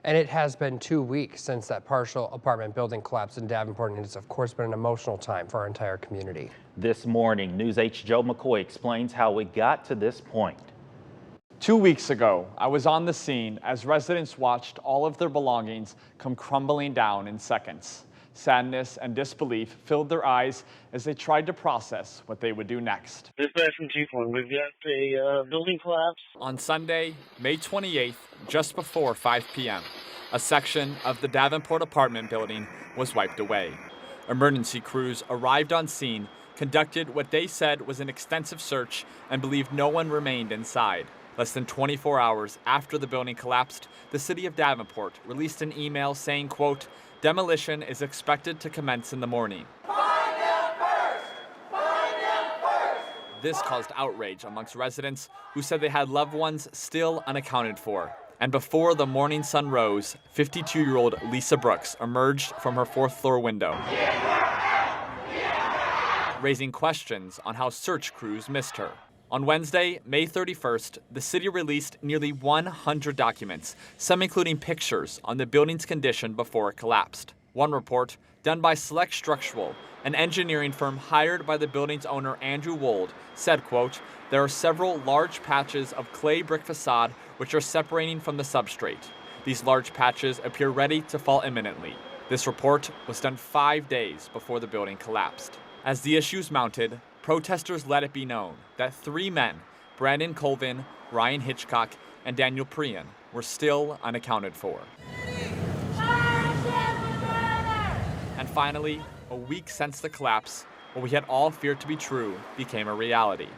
And it has been 2 weeks since that partial apartment building collapsed in Davenport, and it's of course been an emotional time for our entire community. This morning, News 8's Joe McCoy explains how we got to this point. 2 weeks ago, I was on the scene as residents watched all of their belongings come crumbling down in seconds. Sadness and disbelief filled their eyes as they tried to process what they would do next. This is from G4. We've got a building collapse. On Sunday, May 28th, just before 5 p.m., a section of the Davenport apartment building was wiped away. Emergency crews arrived on scene, conducted what they said was an extensive search, and believed no one remained inside. Less than 24 hours after the building collapsed, the city of Davenport released an email saying, quote, "Demolition is expected to commence in the morning." Find them first! Find them first! This caused outrage amongst residents who said they had loved ones still unaccounted for. And before the morning sun rose, 52-year-old Lisa Brooks emerged from her fourth-floor window, raising questions on how search crews missed her. On Wednesday, May 31st, the city released nearly 100 documents, some including pictures on the building's condition before it collapsed. One report, done by Select Structural, an engineering firm hired by the building's owner Andrew Wold, said, quote, "There are several large patches of clay brick facade which are separating from the substrate. These large patches appear ready to fall imminently." This report was done 5 days before the building collapsed. As the issues mounted, protesters let it be known that 3 men, Brandon Colvin, Ryan Hitchcock, and Daniel Prian, were still unaccounted for. And finally, a week since the collapse, what we had all feared to be true became a reality.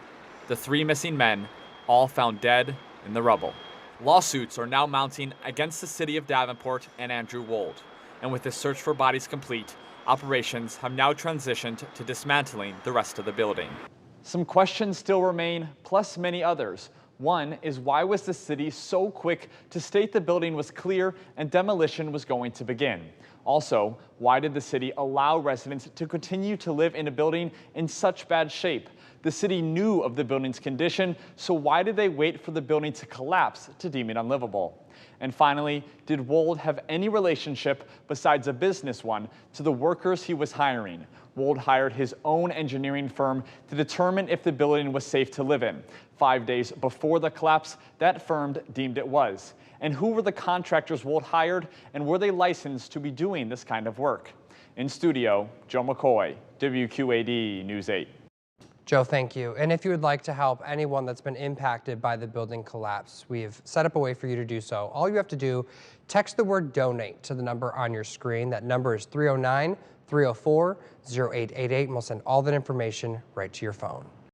The 3 missing men, all found dead in the rubble. Lawsuits are now mounting against the city of Davenport and Andrew Wold. And with the search for bodies complete, operations have now transitioned to dismantling the rest of the building. Some questions still remain, plus many others. One is, why was the city so quick to state the building was clear and demolition was going to begin? Also, why did the city allow residents to continue to live in a building in such bad shape? The city knew of the building's condition, so why did they wait for the building to collapse to deem it unlivable? And finally, did Wold have any relationship, besides a business one, to the workers he was hiring? Wold hired his own engineering firm to determine if the building was safe to live in. 5 days before the collapse, that firm deemed it was. And who were the contractors Wold hired, and were they licensed to be doing this kind of work? In studio, Joe McCoy, WQAD News 8. Joe, thank you. And if you would like to help anyone that's been impacted by the building collapse, we've set up a way for you to do so. All you have to do, text the word donate to the number on your screen. That number is 309-304-0888, and we'll send all that information right to your phone.